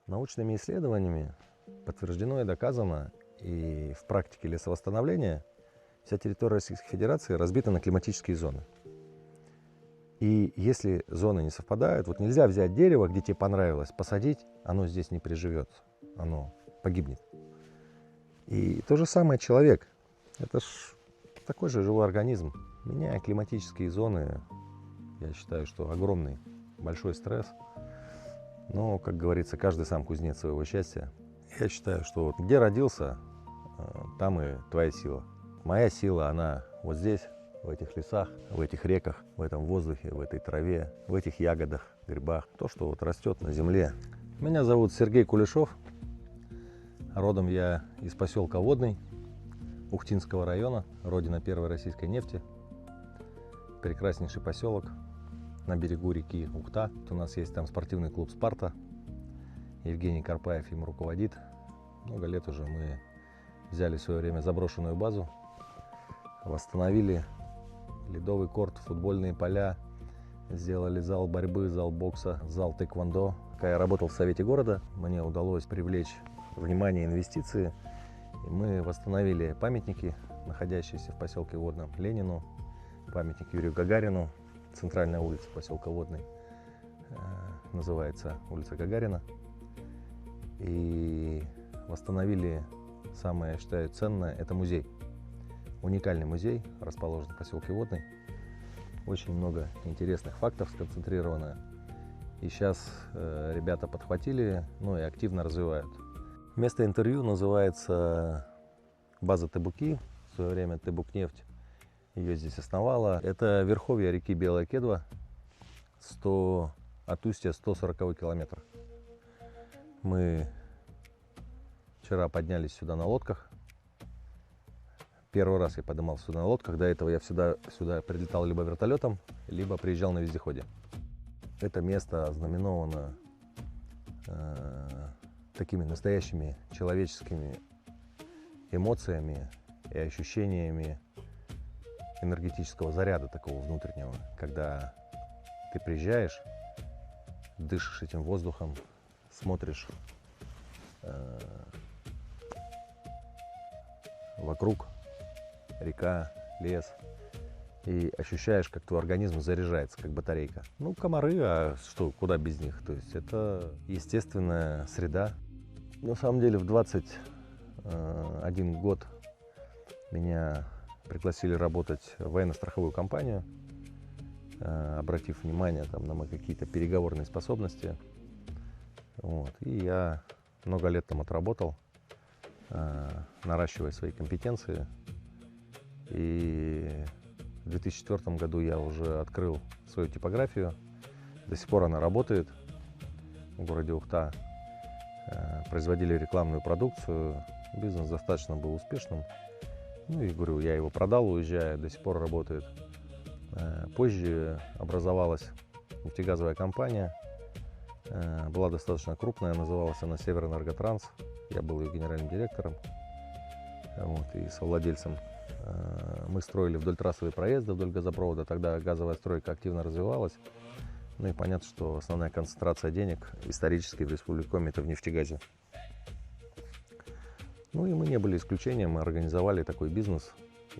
Научными исследованиями подтверждено и доказано, и в практике лесовосстановления вся территория Российской Федерации разбита на климатические зоны. И если зоны не совпадают, вот нельзя взять дерево, где тебе понравилось, посадить, оно здесь не приживется, оно погибнет. И то же самое человек. Это ж такой же живой организм. Меняя климатические зоны, я считаю, что огромный, большой стресс. Но, как говорится, каждый сам кузнец своего счастья. Я считаю, что вот где родился, там и твоя сила. Моя сила, она вот здесь, в этих лесах, в этих реках, в этом воздухе, в этой траве, в этих ягодах, грибах. То, что вот растет на земле. Меня зовут Сергей Кулешов. Родом я из поселка Водный, Ухтинского района, родина первой российской нефти. Прекраснейший поселок на берегу реки Ухта. У нас есть там спортивный клуб «Спарта». Евгений Карпаев им руководит. Много лет уже мы взяли в свое время заброшенную базу, восстановили ледовый корт, футбольные поля, сделали зал борьбы, зал бокса, зал тэквондо. Когда я работал в совете города, мне удалось привлечь внимание, инвестиции. И мы восстановили памятники, находящиеся в поселке Водном, Ленину, памятник Юрию Гагарину, центральная улица поселка Водный, называется улица Гагарина. И восстановили самое, я считаю, ценное, это музей. Уникальный музей, расположен в поселке Водный. Очень много интересных фактов сконцентрировано. И сейчас ребята подхватили, ну и активно развивают. Место интервью называется база Тебуки. В свое время Тебукнефть ее здесь основала. Это верховье реки Белая Кедва, от устья 140 километр. Мы вчера поднялись сюда на лодках. Первый раз я поднимался сюда на лодках. До этого я сюда прилетал либо вертолетом, либо приезжал на вездеходе. Это место ознаменовано такими настоящими человеческими эмоциями и ощущениями энергетического заряда такого внутреннего, когда ты приезжаешь, дышишь этим воздухом, смотришь вокруг река, лес, и ощущаешь, как твой организм заряжается, как батарейка. Ну, комары, а что, куда без них? То есть это естественная среда. На самом деле в 21 год меня пригласили работать в военно-страховую компанию, обратив внимание там, на мои какие-то переговорные способности. Вот. И я много лет там отработал, наращивая свои компетенции. И в 2004 году я уже открыл свою типографию. До сих пор она работает в городе Ухта. Производили рекламную продукцию. Бизнес достаточно был успешным. Ну и говорю, я его продал, уезжая, до сих пор работает. Позже образовалась нефтегазовая компания. Была достаточно крупная, называлась она «Северэнерготранс». Я был ее генеральным директором, вот, и совладельцем. Мы строили вдоль трассовые проезды, вдоль газопровода. Тогда газовая стройка активно развивалась. Ну и понятно, что основная концентрация денег исторически в Республикоме это в нефтегазе. Ну и мы не были исключением. Мы организовали такой бизнес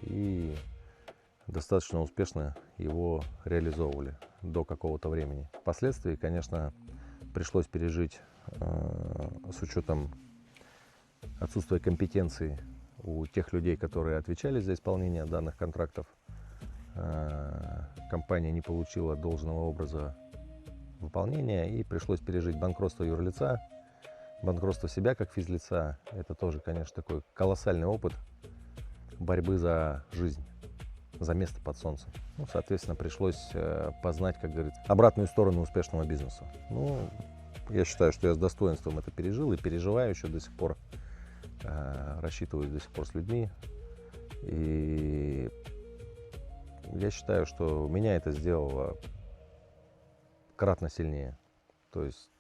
и достаточно успешно его реализовывали до какого-то времени. Впоследствии, конечно, пришлось пережить, с учетом отсутствия компетенции у тех людей, которые отвечали за исполнение данных контрактов. Компания не получила должного образа выполнения, и пришлось пережить банкротство юрлица, банкротство себя как физлица. Это тоже, конечно, такой колоссальный опыт борьбы за жизнь, за место под солнцем. Ну, соответственно, пришлось познать, как говорится, обратную сторону успешного бизнеса. Ну, я считаю, что я с достоинством это пережил и переживаю еще до сих пор. Рассчитываю до сих пор с людьми. И я считаю, что меня это сделало кратно сильнее. То есть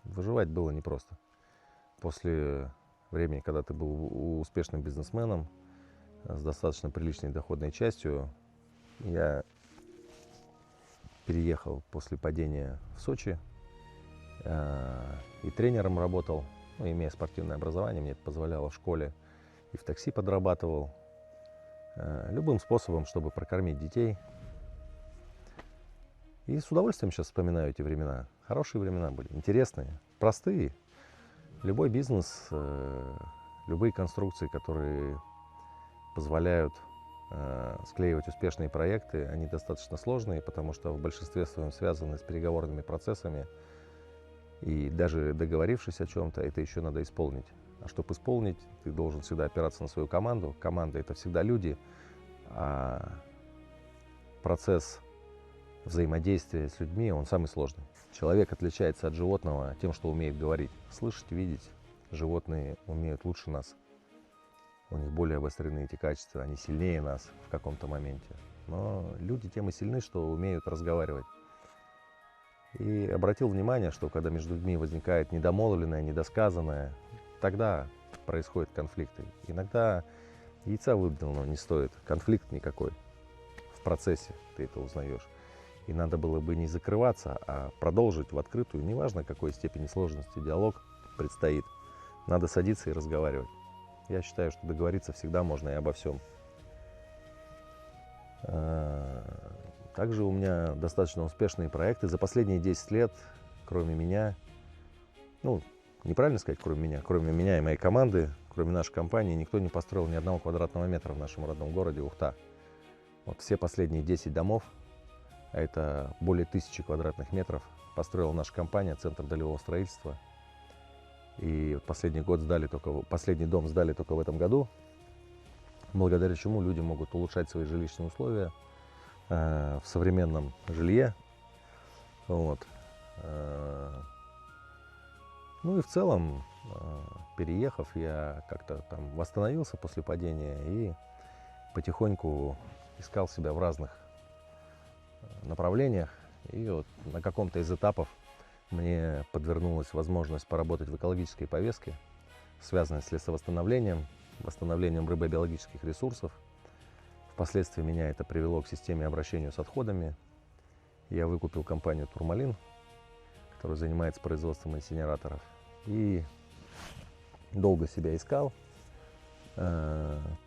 выживать было непросто. После времени, когда ты был успешным бизнесменом с достаточно приличной доходной частью, я переехал после падения в Сочи. и тренером работал, ну, имея спортивное образование, мне это позволяло в школе, и в такси подрабатывал, любым способом, чтобы прокормить детей. И с удовольствием сейчас вспоминаю эти времена. Хорошие времена были, интересные, простые. Любой бизнес, любые конструкции, которые позволяют склеивать успешные проекты, они достаточно сложные, потому что в большинстве своем связаны с переговорными процессами. И даже договорившись о чем-то, это еще надо исполнить. А чтобы исполнить, ты должен всегда опираться на свою команду. Команда — это всегда люди, а процесс взаимодействия с людьми, он самый сложный. Человек отличается от животного тем, что умеет говорить, слышать, видеть. Животные умеют лучше нас. У них более обострены эти качества, они сильнее нас в каком-то моменте. Но люди тем и сильны, что умеют разговаривать. И обратил внимание, что когда между людьми возникает недомолвленное, недосказанное, тогда происходят конфликты. Иногда яйца выданного не стоит, конфликт никакой. В процессе ты это узнаешь. И надо было бы не закрываться, а продолжить в открытую, неважно какой степени сложности диалог предстоит. Надо садиться и разговаривать. Я считаю, что договориться всегда можно и обо всем. Также у меня достаточно успешные проекты. За последние 10 лет, кроме меня, ну, неправильно сказать, кроме меня и моей команды, кроме нашей компании, никто не построил ни одного квадратного метра в нашем родном городе Ухта. Вот все последние 10 домов, а это более 1000 квадратных метров, построила наша компания, Центр долевого строительства. И вот последний дом сдали только в этом году, благодаря чему люди могут улучшать свои жилищные условия в современном жилье. Вот. Ну и в целом, переехав, я как-то там восстановился после падения и потихоньку искал себя в разных направлениях. И вот на каком-то из этапов мне подвернулась возможность поработать в экологической повестке, связанной с лесовосстановлением, восстановлением рыбобиологических ресурсов. Впоследствии меня это привело к системе обращения с отходами. Я выкупил компанию «Турмалин», которая занимается производством инсинераторов. И долго себя искал.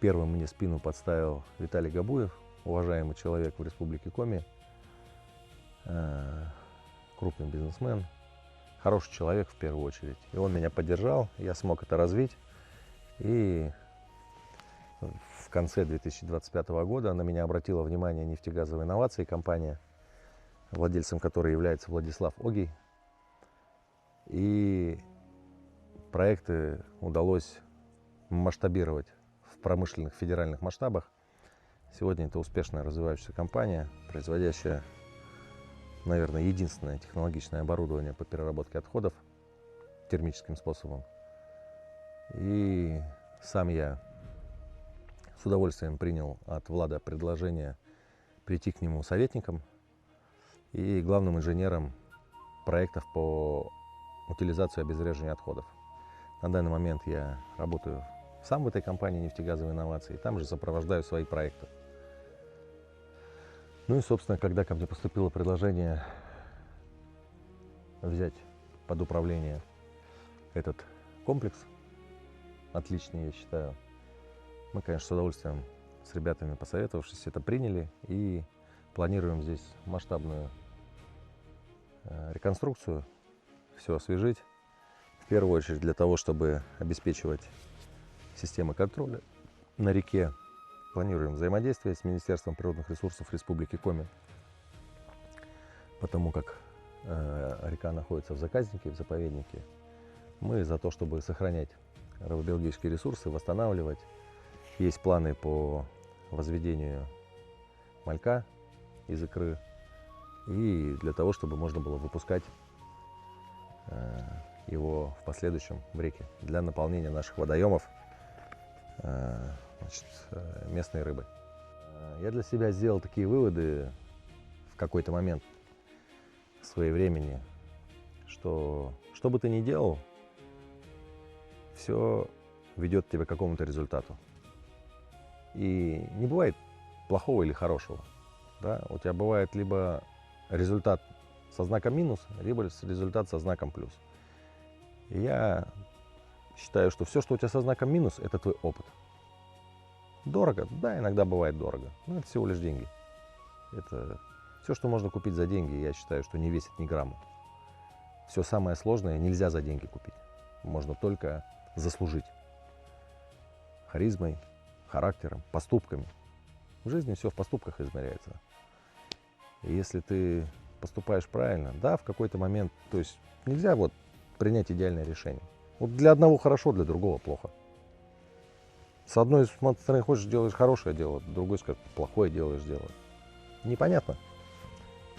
Первым мне спину подставил Виталий Габуев, уважаемый человек в Республике Коми, крупный бизнесмен, хороший человек в первую очередь. И он меня поддержал, я смог это развить. И в конце 2025 года на меня обратила внимание нефтегазовые инновации компания, владельцем которой является Владислав Огий. И проекты удалось масштабировать в промышленных федеральных масштабах. Сегодня это успешная развивающаяся компания, производящая, наверное, единственное технологичное оборудование по переработке отходов термическим способом. И сам я с удовольствием принял от Влада предложение прийти к нему советником и главным инженером проектов по утилизации и обезвреживанию отходов. На данный момент я работаю сам в этой компании нефтегазовой инновации, и там же сопровождаю свои проекты. Ну и, собственно, когда ко мне поступило предложение взять под управление этот комплекс, отличный, я считаю, мы, конечно, с удовольствием с ребятами посоветовавшись, это приняли и планируем здесь масштабную реконструкцию, все освежить. В первую очередь для того, чтобы обеспечивать системы контроля на реке. Планируем взаимодействие с Министерством природных ресурсов Республики Коми, потому как река находится в заказнике, в заповеднике. Мы за то, чтобы сохранять рыбобиологические ресурсы, восстанавливать. Есть планы по возведению малька из икры и для того, чтобы можно было выпускать его в последующем в реке для наполнения наших водоемов местной рыбой. Я для себя сделал такие выводы в какой-то момент своевремени, что бы ты ни делал, все ведет тебя к какому-то результату. И не бывает плохого или хорошего. Да? У тебя бывает либо результат со знаком минус, либо результат со знаком плюс. И я считаю, что все, что у тебя со знаком минус, это твой опыт. Дорого? Да, иногда бывает дорого. Но это всего лишь деньги. Это все, что можно купить за деньги, я считаю, что не весит ни грамма. Все самое сложное нельзя за деньги купить. Можно только заслужить. Харизмой, характером, поступками. В жизни все в поступках измеряется. И если ты поступаешь правильно, да, в какой-то момент, то есть нельзя вот принять идеальное решение. Вот для одного хорошо, для другого плохо. С одной стороны хочешь делаешь хорошее дело, с другой скажет плохое делаешь дело. Непонятно.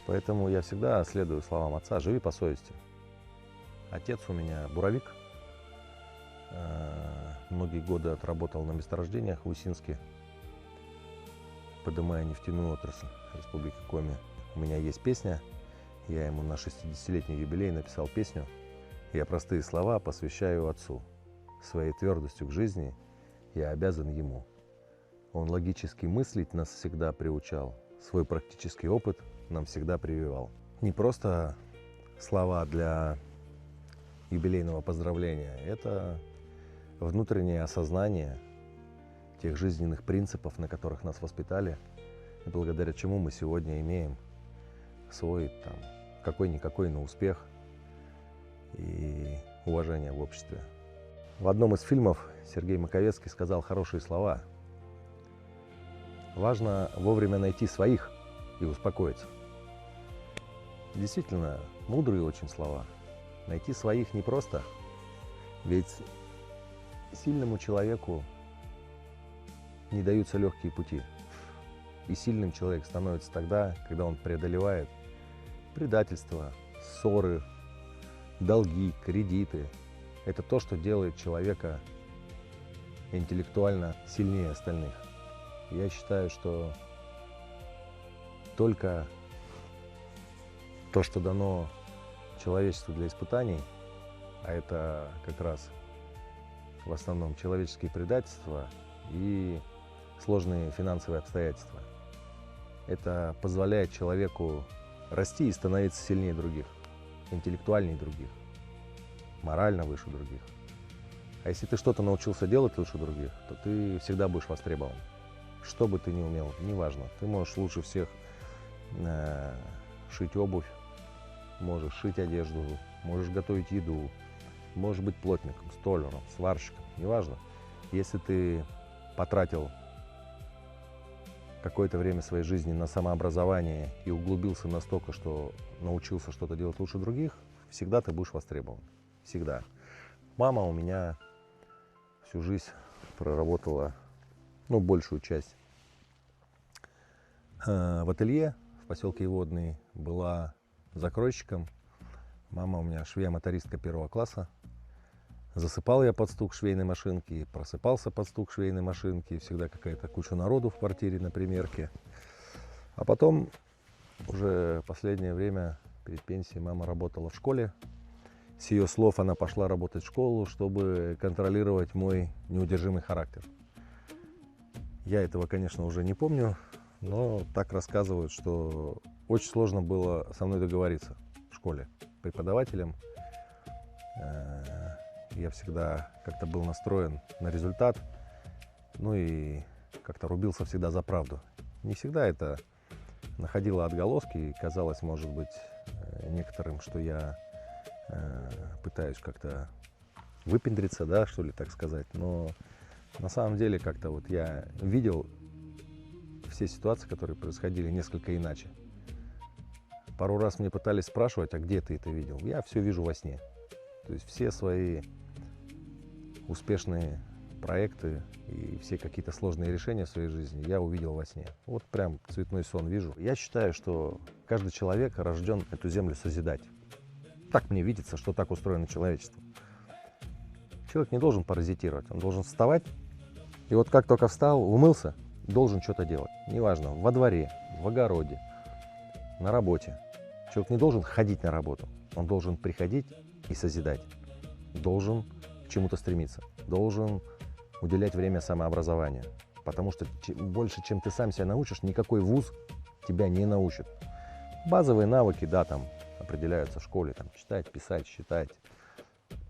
Поэтому я всегда следую словам отца: живи по совести. Отец у меня буровик. Многие годы отработал на месторождениях в Усинске, поднимая нефтяную отрасль Республики Коми. У меня есть песня, я ему на 60-летний юбилей написал песню. Я простые слова посвящаю отцу. Своей твердостью к жизни я обязан ему. Он логически мыслить нас всегда приучал, свой практический опыт нам всегда прививал. Не просто слова для юбилейного поздравления, это внутреннее осознание тех жизненных принципов, на которых нас воспитали, и благодаря чему мы сегодня имеем свой там какой-никакой, но успех и уважение в обществе. В одном из фильмов Сергей Маковецкий сказал хорошие слова. Важно вовремя найти своих и успокоиться. Действительно, мудрые очень слова. Найти своих непросто, ведь сильному человеку не даются легкие пути. И сильным человек становится тогда, когда он преодолевает предательство, ссоры, долги, кредиты. Это то, что делает человека интеллектуально сильнее остальных. Я считаю, что только то, что дано человечеству для испытаний, а это как раз в основном человеческие предательства и сложные финансовые обстоятельства, это позволяет человеку расти и становиться сильнее других, интеллектуальнее других, морально выше других. А если ты что-то научился делать лучше других, то ты всегда будешь востребован. Что бы ты ни умел, неважно. Ты можешь лучше всех шить обувь, можешь шить одежду, можешь готовить еду, можешь быть плотником, столяром, сварщиком, неважно. Если ты потратил какое-то время своей жизни на самообразование и углубился настолько, что научился что-то делать лучше других, всегда ты будешь востребован. Всегда. Мама у меня всю жизнь проработала, большую часть в ателье в поселке Водный, была закройщиком. Мама у меня швея-мотористка первого класса. Засыпал я под стук швейной машинки, просыпался под стук швейной машинки, всегда какая-то куча народу в квартире на примерке. А потом, уже последнее время, перед пенсией, мама работала в школе. С ее слов она пошла работать в школу, чтобы контролировать мой неудержимый характер. Я этого, конечно, уже не помню, но так рассказывают, что очень сложно было со мной договориться в школе преподавателем. Я всегда как-то был настроен на результат, и как-то рубился всегда за правду. Не всегда это находило отголоски, и казалось, может быть, некоторым, что я пытаюсь как-то выпендриться, да, что ли, так сказать. Но на самом деле как-то я видел все ситуации, которые происходили, несколько иначе. Пару раз мне пытались спрашивать, а где ты это видел? Я все вижу во сне. То есть все свои успешные проекты и все какие-то сложные решения в своей жизни я увидел во сне. Вот прям цветной сон вижу. Я считаю, что каждый человек рожден эту землю созидать. Так мне видится, что так устроено человечество. Человек не должен паразитировать, он должен вставать. И вот как только встал, умылся, должен что-то делать. Неважно, во дворе, в огороде, на работе. Человек не должен ходить на работу, он должен приходить и созидать. Должен к чему-то стремиться, должен уделять время самообразованию. Потому что больше, чем ты сам себя научишь, никакой вуз тебя не научит. Базовые навыки, да, там определяются в школе, там читать, писать, считать.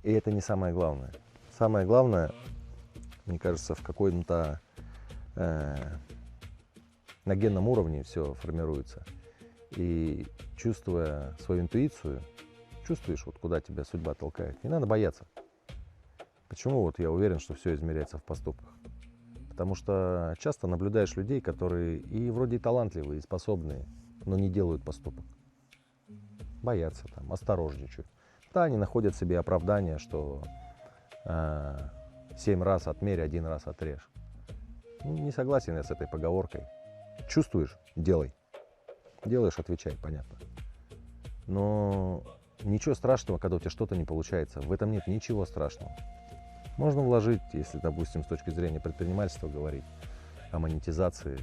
И это не самое главное. Самое главное, мне кажется, в каком-то на генном уровне все формируется. И чувствуя свою интуицию, чувствуешь, вот куда тебя судьба толкает, не надо бояться. Почему вот я уверен, что все измеряется в поступках? Потому что часто наблюдаешь людей, которые и вроде и талантливые, и способные, но не делают поступок. Боятся, там, осторожничают. Да, они находят себе оправдание, что 7 раз отмерь, 1 раз отрежь. Ну, не согласен я с этой поговоркой. Чувствуешь – делай. Делаешь – отвечай, понятно. Но ничего страшного, когда у тебя что-то не получается. В этом нет ничего страшного. Можно вложить, если, допустим, с точки зрения предпринимательства говорить о монетизации,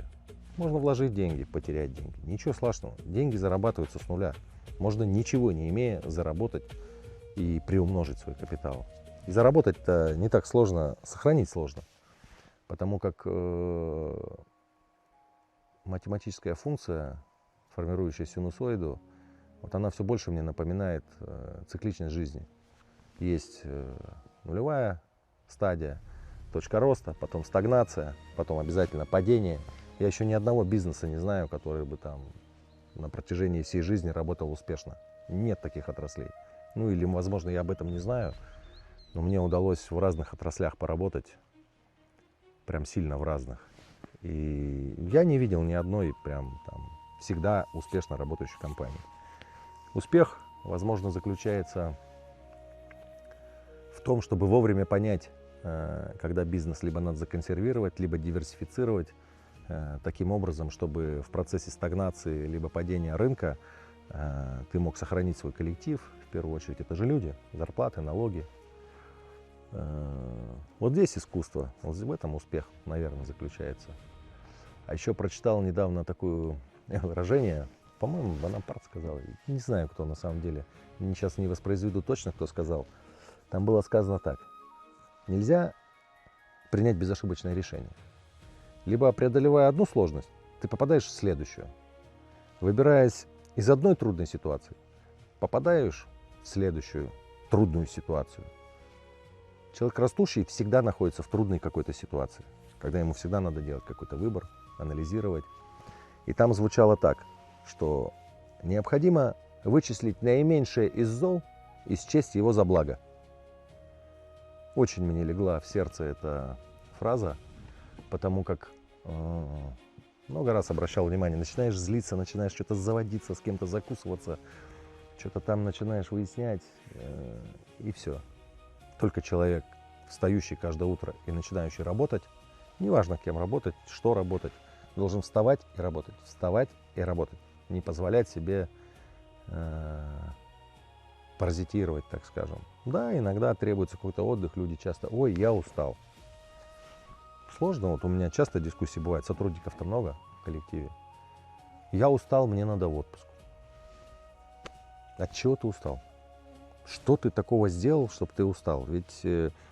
можно вложить деньги, потерять деньги. Ничего страшного. Деньги зарабатываются с нуля. Можно, ничего не имея, заработать и приумножить свой капитал. И заработать-то не так сложно, сохранить сложно. Потому как математическая функция, формирующая синусоиду, вот она все больше мне напоминает цикличность жизни. Есть нулевая стадия, точка роста, потом стагнация, потом обязательно падение. Я еще ни одного бизнеса не знаю, который бы там на протяжении всей жизни работал успешно. Нет таких отраслей. Ну или, возможно, я об этом не знаю, но мне удалось в разных отраслях поработать, прям сильно в разных. И я не видел ни одной прям там всегда успешно работающей компании. Успех, возможно, заключается в том, чтобы вовремя понять, когда бизнес либо надо законсервировать, либо диверсифицировать таким образом, чтобы в процессе стагнации либо падения рынка ты мог сохранить свой коллектив. В первую очередь это же люди, зарплаты, налоги. Вот здесь искусство, вот в этом успех, наверное, заключается. А еще прочитал недавно такое выражение, по-моему, Бонапарт сказал, не знаю, кто на самом деле, сейчас не воспроизведу точно, кто сказал. Там было сказано так: нельзя принять безошибочное решение. Либо преодолевая одну сложность, ты попадаешь в следующую. Выбираясь из одной трудной ситуации, попадаешь в следующую трудную ситуацию. Человек растущий всегда находится в трудной какой-то ситуации, когда ему всегда надо делать какой-то выбор, анализировать. И там звучало так, что необходимо вычислить наименьшее из зол и счесть его за благо. Очень мне легла в сердце эта фраза, потому как много раз обращал внимание, начинаешь злиться, начинаешь что-то заводиться, с кем-то закусываться, что-то там начинаешь выяснять, и все. Только человек, встающий каждое утро и начинающий работать, неважно кем работать, что работать, должен вставать и работать, не позволять себе паразитировать, так скажем. Да, иногда требуется какой-то отдых, люди часто: ой, я устал. Сложно, вот у меня часто дискуссии бывают, сотрудников-то много в коллективе. Я устал, мне надо в отпуск. От чего ты устал? Что ты такого сделал, чтобы ты устал? Ведь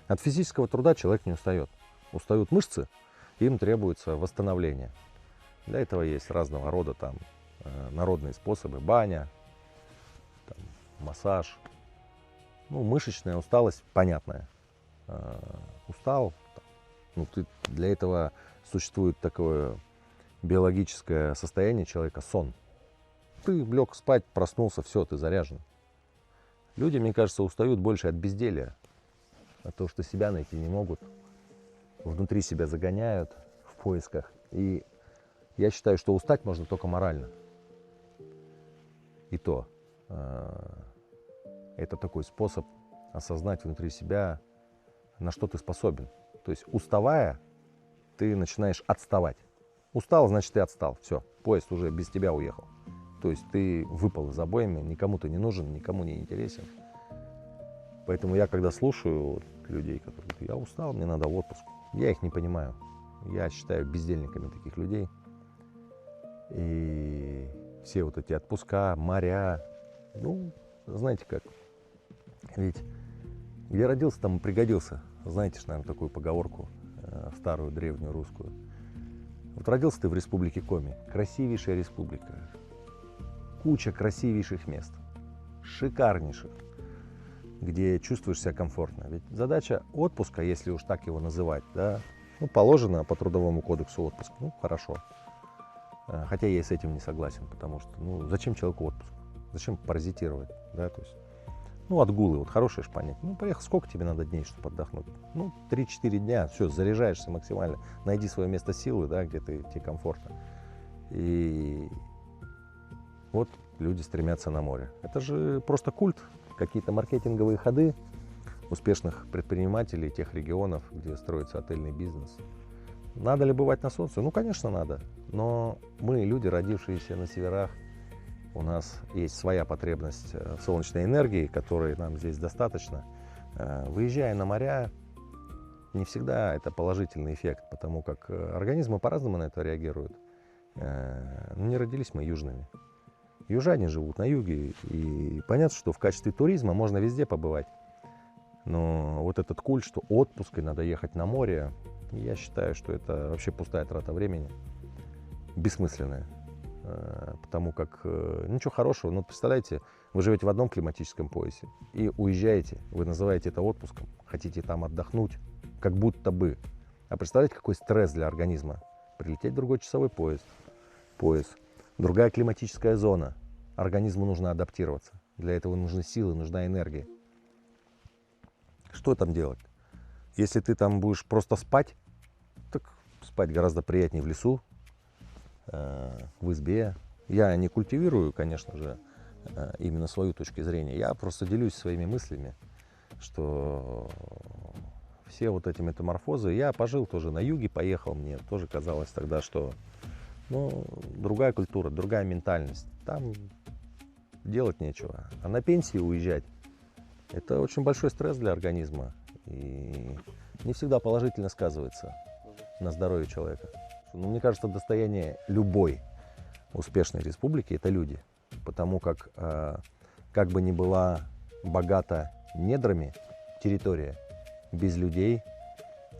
от физического труда человек не устает. Устают мышцы, им требуется восстановление. Для этого есть разного рода там народные способы: баня, там, массаж. Ну, мышечная усталость понятная. Устал, ну, для этого существует такое биологическое состояние человека — сон. Ты лег спать, проснулся, все, ты заряжен. Люди, мне кажется, устают больше от безделия, от того, что себя найти не могут, внутри себя загоняют в поисках. И я считаю, что устать можно только морально. И то это такой способ осознать внутри себя, на что ты способен. То есть, уставая, ты начинаешь отставать. Устал, значит, ты отстал. Все, поезд уже без тебя уехал. То есть ты выпал из обоймы, никому ты не нужен, никому не интересен. Поэтому я, когда слушаю людей, которые говорят: я устал, мне надо в отпуск, я их не понимаю. Я считаю бездельниками таких людей. И все вот эти отпуска, моря, ну, знаете как, ведь где родился, там и пригодился. Знаете, наверное, такую поговорку, старую, древнюю русскую. Вот родился ты в республике Коми, красивейшая республика, куча красивейших мест, шикарнейших. где чувствуешь себя комфортно. Ведь задача отпуска, если уж так его называть, да, ну, положено по Трудовому кодексу отпуск, ну, хорошо. Хотя я и с этим не согласен, потому что, ну, зачем человеку отпуск? Зачем паразитировать, да, то есть, ну, отгулы, вот хорошее ж понятие. Ну, поехал, сколько тебе надо дней, чтобы отдохнуть? Ну, 3-4 дня, все, заряжаешься максимально, найди свое место силы, да, где тебе комфортно. И вот люди стремятся на море. Это же просто культ, какие-то маркетинговые ходы успешных предпринимателей тех регионов, где строится отельный бизнес. Надо ли бывать на солнце? Ну, конечно, надо. Но мы, люди, родившиеся на северах, у нас есть своя потребность в солнечной энергии, которой нам здесь достаточно. Выезжая на моря, не всегда это положительный эффект, потому как организмы по-разному на это реагируют. Не родились мы южными. Южане живут на юге, и понятно, что в качестве туризма можно везде побывать. Но вот этот культ, что отпуск и надо ехать на море, я считаю, что это вообще пустая трата времени, бессмысленная. Потому как ничего хорошего, ну представляете, вы живете в одном климатическом поясе и уезжаете, вы называете это отпуском, хотите там отдохнуть, как будто бы. А представляете, какой стресс для организма? Прилететь в другой часовой пояс, другая климатическая зона. Организму нужно адаптироваться. Для этого нужны силы, нужна энергия. Что там делать? Если ты там будешь просто спать, так спать гораздо приятнее в лесу, в избе. Я не культивирую, конечно же, именно свою точку зрения. Я просто делюсь своими мыслями, что все вот эти метаморфозы. Я пожил тоже на юге, поехал, мне тоже казалось тогда, что ну, другая культура, другая ментальность. Там делать нечего. А на пенсии уезжать — это очень большой стресс для организма. И не всегда положительно сказывается на здоровье человека. Но мне кажется, достояние любой успешной республики — это люди. Потому как бы ни была богата недрами территория, без людей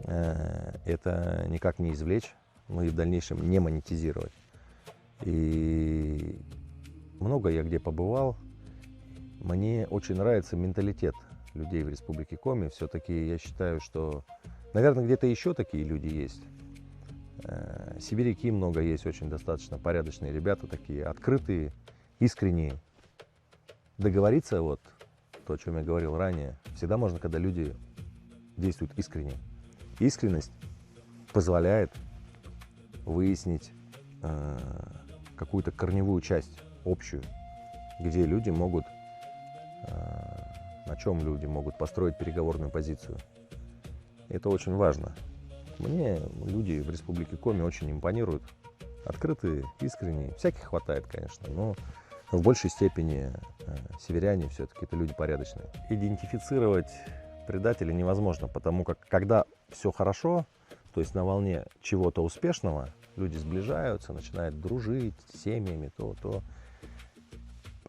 это никак не извлечь, ну и в дальнейшем не монетизировать. И много я где побывал. Мне очень нравится менталитет людей в Республике Коми. Все-таки я считаю, что, наверное, где-то еще такие люди есть. Сибиряки много есть, очень достаточно порядочные ребята, такие открытые, искренние. Договориться, вот то, о чем я говорил ранее, всегда можно, когда люди действуют искренне. Искренность позволяет выяснить какую-то корневую часть, общую, где люди могут, на чем люди могут построить переговорную позицию. Это очень важно. Мне люди в Республике Коми очень импонируют. Открытые, искренние. Всяких хватает, конечно, но в большей степени северяне все-таки это люди порядочные. Идентифицировать предателя невозможно, потому как когда все хорошо, то есть на волне чего-то успешного, люди сближаются, начинают дружить с семьями, то.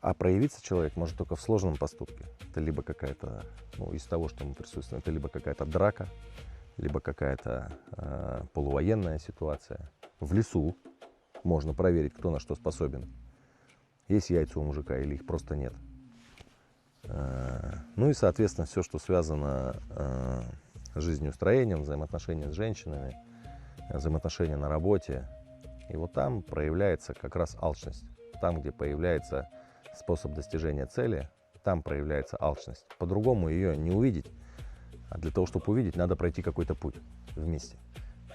А проявиться человек может только в сложном поступке. Это либо какая-то, ну, из того, что мы присутствуем, это либо какая-то драка, либо какая-то полувоенная ситуация. В лесу можно проверить, кто на что способен. Есть яйца у мужика или их просто нет. Ну и, соответственно, все, что связано с жизнеустроением, взаимоотношения с женщинами, взаимоотношения на работе. И вот там проявляется как раз алчность. Там, где появляется способ достижения цели, там проявляется алчность. По-другому ее не увидеть. А для того, чтобы увидеть, надо пройти какой-то путь вместе.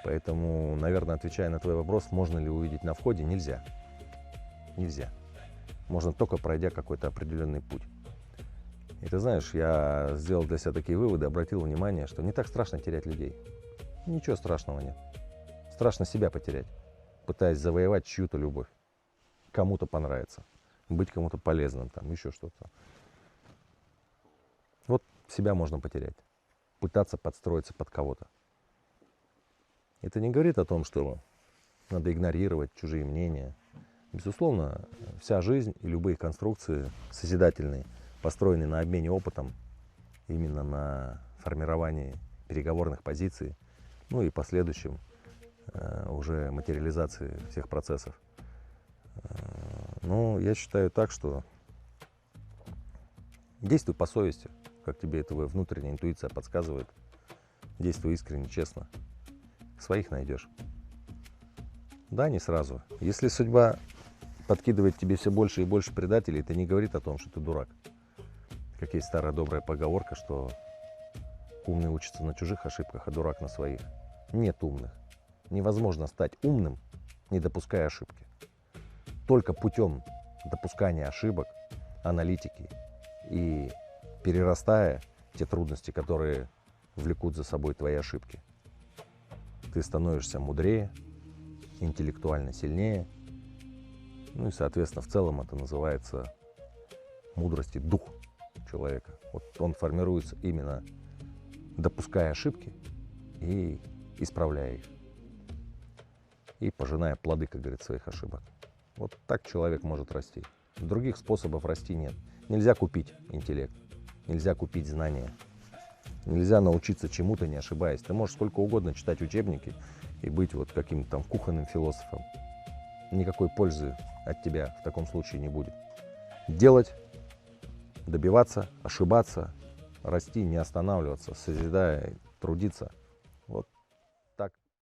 Поэтому, наверное, отвечая на твой вопрос, можно ли увидеть на входе, нельзя. Нельзя. Можно только пройдя какой-то определенный путь. И ты знаешь, я сделал для себя такие выводы, обратил внимание, что не так страшно терять людей. Ничего страшного нет. Страшно себя потерять, пытаясь завоевать чью-то любовь. Кому-то понравится. Быть кому-то полезным, там еще что-то. Вот себя можно потерять. Пытаться подстроиться под кого-то. Это не говорит о том, что надо игнорировать чужие мнения. Безусловно, вся жизнь и любые конструкции созидательные построены на обмене опытом, именно на формировании переговорных позиций, ну и последующем уже материализации всех процессов. Но я считаю так, что действуй по совести. как тебе твоя внутренняя интуиция подсказывает. Действуй искренне, честно. Своих найдешь. Да, не сразу. Если судьба подкидывает тебе все больше и больше предателей, это не говорит о том, что ты дурак. Как есть старая добрая поговорка, что умный учится на чужих ошибках, а дурак на своих. Нет умных. Невозможно стать умным, не допуская ошибки. Только путем допускания ошибок, аналитики и перерастая те трудности, которые влекут за собой твои ошибки, ты становишься мудрее, интеллектуально сильнее. Ну и, соответственно, в целом это называется мудрость и дух человека. Вот он формируется именно допуская ошибки и исправляя их. И пожиная плоды, как говорится, своих ошибок. Вот так человек может расти. Других способов расти нет. Нельзя купить интеллект, нельзя купить знания. Нельзя научиться чему-то, не ошибаясь. Ты можешь сколько угодно читать учебники и быть вот каким-то там кухонным философом. Никакой пользы от тебя в таком случае не будет. Делать, добиваться, ошибаться, расти, не останавливаться, созидая, трудиться.